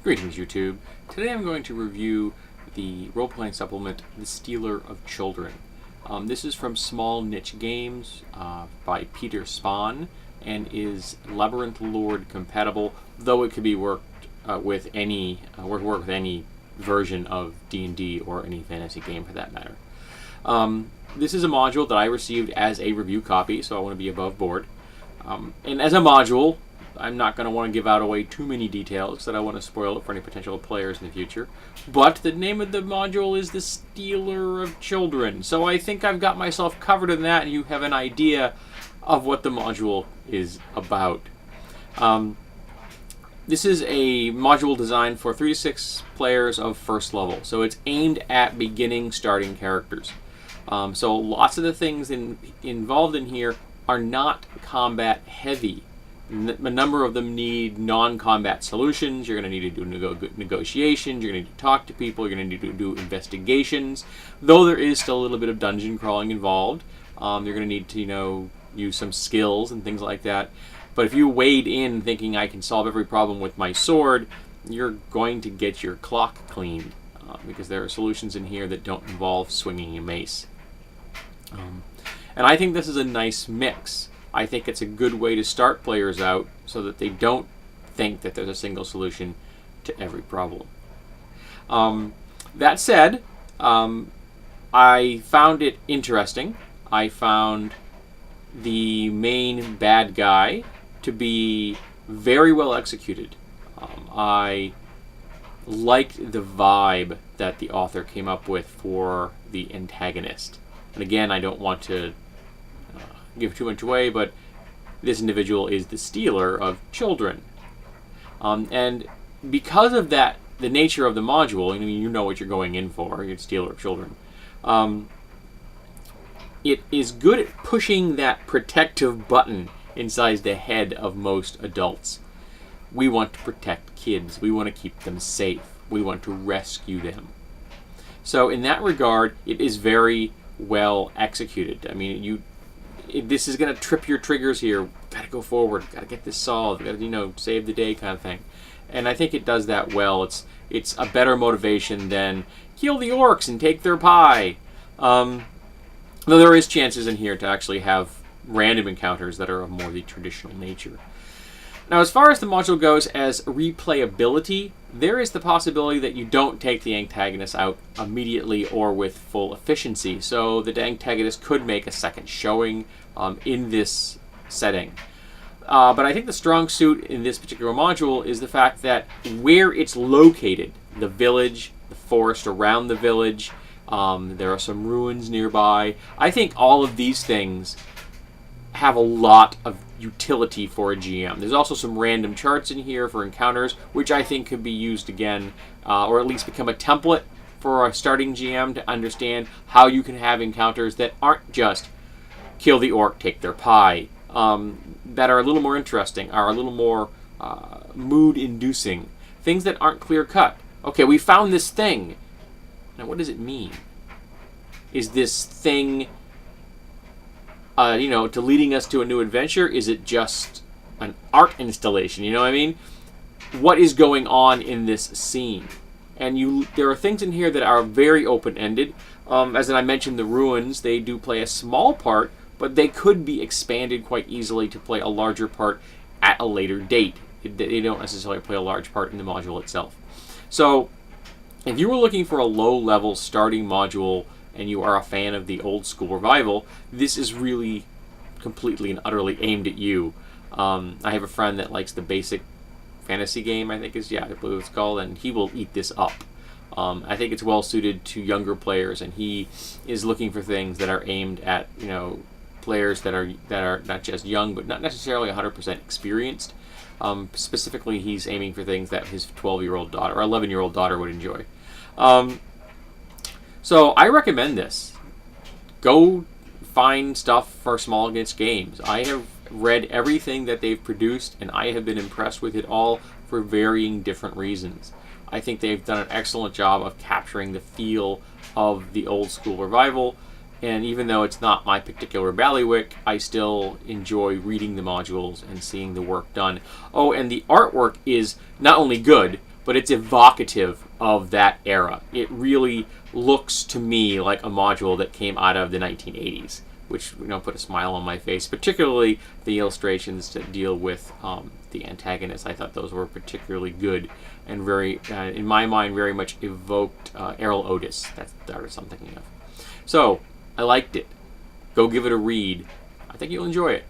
Greetings, YouTube. Today I'm going to review the role-playing supplement, The Stealer of Children. This is from Small Niche Games by Peter Spahn and is Labyrinth Lord compatible, though it could be worked with any work with any version of D&D or any fantasy game for that matter. This is a module that I received as a review copy, so I want to be above board. And as a module, I'm not going to want to give out away too many details because I don't want to spoil it for any potential players in the future. But the name of the module is The Stealer of Children. So I think I've got myself covered in that and you have an idea of what the module is about. This is a module designed for 3 to 6 players of first level. So it's aimed at beginning starting characters. So lots of the things involved in here are not combat heavy. A number of them need non-combat solutions. You're going to need to do negotiations. You're going to need to talk to people. You're going to need to do investigations. Though there is still a little bit of dungeon crawling involved. You're going to need to, use some skills and things like that. But if you wade in thinking I can solve every problem with my sword, you're going to get your clock cleaned because there are solutions in here that don't involve swinging a mace. And I think this is a nice mix. I think it's a good way to start players out so that they don't think that there's a single solution to every problem. That said, I found it interesting. I found the main bad guy to be very well executed. I liked the vibe that the author came up with for the antagonist. And again, I don't want to give too much away, but this individual is the stealer of children. And because of that, the nature of the module, you know what you're going in for, you're the stealer of children. It is good at pushing that protective button inside the head of most adults. We want to protect kids. We want to keep them safe. We want to rescue them. So in that regard, it is very well executed. This is going to trip your triggers here. Got to go forward. Got to get this solved. Got to, save the day kind of thing. And I think it does that well. It's a better motivation than kill the orcs and take their pie. Though there is chances in here to actually have random encounters that are of more the traditional nature. Now, as far as the module goes as replayability, there is the possibility that you don't take the antagonist out immediately or with full efficiency. So the antagonist could make a second showing in this setting. But I think the strong suit in this particular module is the fact that where it's located, the village, the forest around the village, there are some ruins nearby. I think all of these things have a lot of utility for a GM. There's also some random charts in here for encounters, which I think could be used again, or at least become a template for a starting GM to understand how you can have encounters that aren't just kill the orc, take their pie, that are a little more interesting, are a little more mood-inducing, things that aren't clear-cut. Okay, we found this thing. Now, what does it mean? Is this thing to leading us to a new adventure? Is it just an art installation? You know what I mean? What is going on in this scene? And there are things in here that are very open-ended. As I mentioned, the ruins, they do play a small part, but they could be expanded quite easily to play a larger part at a later date. They don't necessarily play a large part in the module itself. So, if you were looking for a low-level starting module and you are a fan of the old school revival, this is really completely and utterly aimed at you. I have a friend that likes the basic fantasy game, I think I believe it's called, and he will eat this up. I think it's well suited to younger players, and he is looking for things that are aimed at players that are not just young, but not necessarily 100% experienced. Specifically, he's aiming for things that his 12-year-old daughter or 11-year-old daughter would enjoy. So I recommend this. Go find stuff for Small Niche Games. I have read everything that they've produced, and I have been impressed with it all for varying different reasons. I think they've done an excellent job of capturing the feel of the old school revival, and even though it's not my particular ballywick, I still enjoy reading the modules and seeing the work done. Oh, and the artwork is not only good, but it's evocative of that era. It really looks to me like a module that came out of the 1980s, which put a smile on my face. Particularly the illustrations that deal with the antagonists. I thought those were particularly good and very, in my mind, very much evoked Errol Otis. That's the artist I'm thinking of. So I liked it. Go give it a read. I think you'll enjoy it.